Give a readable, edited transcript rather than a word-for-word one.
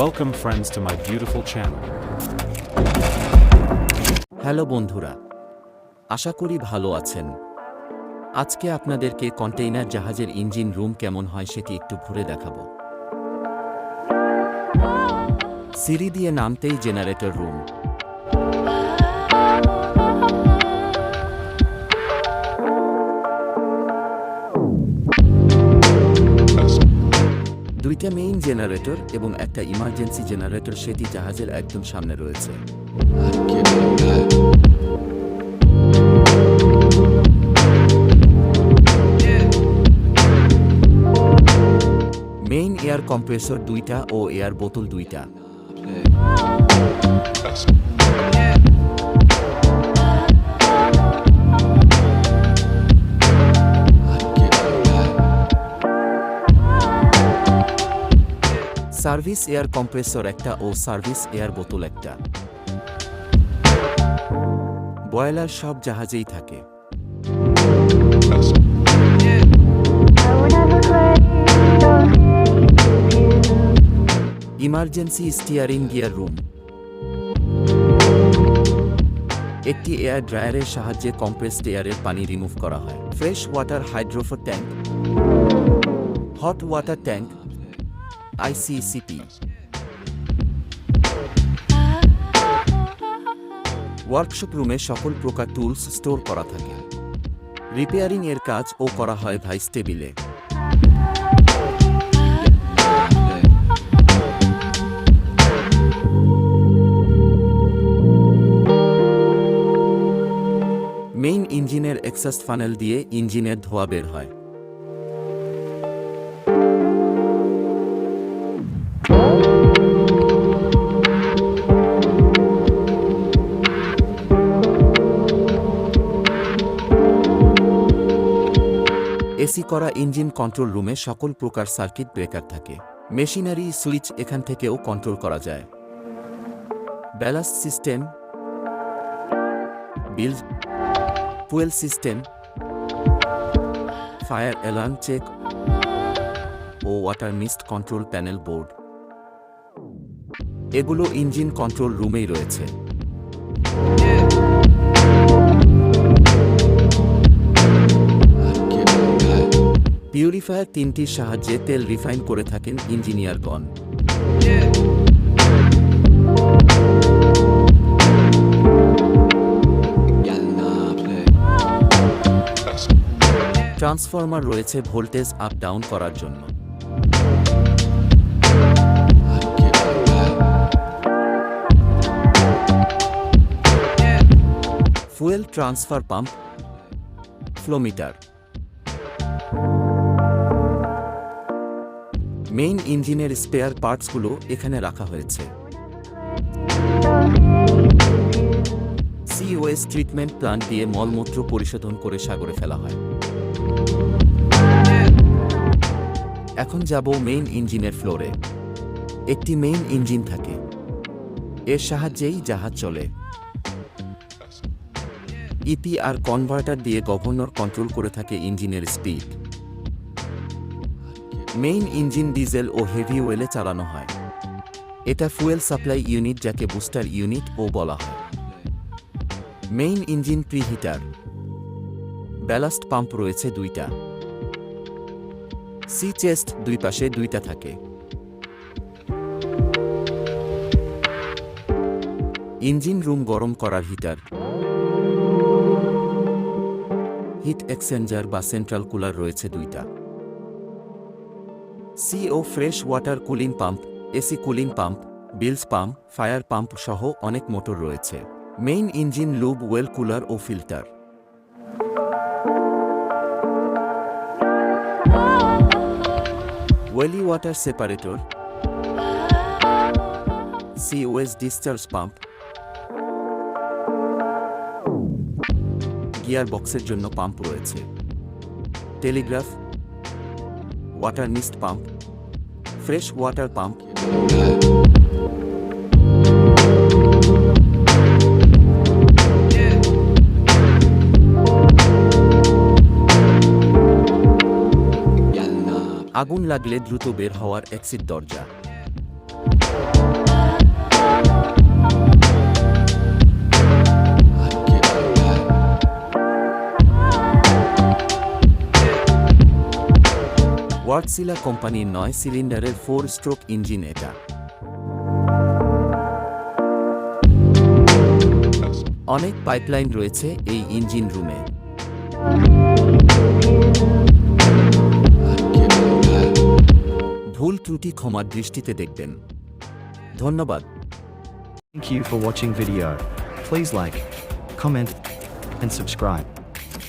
Welcome friends to my beautiful channel. Hello বন্ধুরা, আশা করি ভালো আছেন। আজকে আপনাদেরকে কন্টেইনার জাহাজের ইঞ্জিন রুম কেমন হয় সেটি একটু ঘুরে দেখাবো। সিঁড়ি দিয়ে নামতেই জেনারেটর রুম। দুইটা মেইন জেনারেটর এবং একটা ইমার্জেন্সি জেনারেটর, সেটি জাহাজের একদম সামনে রয়েছে। মেইন এয়ার কম্প্রেসর দুইটা ও এয়ার বোতল দুইটা। সার্ভিস এয়ার কম্প্রেসর একটা ও সার্ভিস এয়ার বোতল একটা। বয়লার সব জাহাজেই থাকে। Emergency steering gear room. একটি এয়ার ড্রায়ারের সাহায্যে কম্প্রেসড এয়ারের পানি রিমুভ করা হয়। Fresh water hydrophore tank, hot water tank, ICCP। Workshop রুমে সকল প্রকার টুলস স্টোর করা থাকে। রিপেয়ারিং এর কাজও করা হয় ভাইস টেবিলে। মেইন ইঞ্জিনের এক্সস্ট ফানেল দিয়ে ইঞ্জিনের ধোঁয়া বের হয়। এসি করা ইঞ্জিন কন্ট্রোল রুমে সকল প্রকার সার্কিট ব্রেকার থাকে। মেশিনারি সুইচ এখান থেকেও কন্ট্রোল করা যায়। Ballast system, bilge, fuel system, fire alarm check ও water mist control panel board, এগুলো ইঞ্জিন কন্ট্রোল রুমেই রয়েছে। পিউরিফায়ার তিনটির সাহায্যে তেল রিফাইন করে থাকেন ইঞ্জিনিয়ারগণ। ট্রান্সফরমার রয়েছে ভোল্টেজ আপ ডাউন করার জন্য। Fuel transfer pump, flowmeter. Main ইঞ্জিনের স্পেয়ার পার্টসগুলো এখানে রাখা হয়েছে। সিওএস ট্রিটমেন্ট প্লান্ট দিয়ে মলমূত্র পরিশোধন করে সাগরে ফেলা হয়। এখন যাব মেইন ইঞ্জিনের ফ্লোরে। একটি মেইন ইঞ্জিন থাকে, এর সাহায্যেই জাহাজ চলে। ইপি আর কনভার্টার দিয়ে গভর্নর কন্ট্রোল করে থাকে ইঞ্জিনের স্পিড। মেইন ইঞ্জিন ডিজেল ও হেভি ওয়েলে চালানো হয়। এটা ফুয়েল সাপ্লাই ইউনিট, যাকে বুস্টার ইউনিট ও বলা হয়। Main engine preheater. Ballast pump রয়েছে দুইটা। সি চেস্ট দুই পাশে দুইটা থাকে। ইঞ্জিন রুম গরম করার হিটার, হিট এক্সচেঞ্জার বা সেন্ট্রাল কুলার রয়েছে দুইটা। সি ও fresh water cooling pump, AC cooling pump, bilge pump, fire pump সহ অনেক মোটর রয়েছে। Main engine lube, oil cooler ও ফিল্টার। ওয়েলি ওয়াটার সেপারেটর, সিওএস ডিসচার্জ পাম্প, গিয়ার বক্সের জন্য পাম্প রয়েছে। Telegraph, water mist pump, fresh water pump. আগুন লাগলে দ্রুত বের হওয়ার এক্সিট দরজা। ওয়ার্ডসিলা কোম্পানির 9 সিলিন্ডারের 4 স্ট্রোক ইঞ্জিন এটা। অনেক পাইপলাইন রয়েছে এই ইঞ্জিন রুমে। ভুল ত্রুটি ক্ষমার দৃষ্টিতে দেখবেন। ধন্যবাদ। Thank you for watching video. Please like, comment, and subscribe.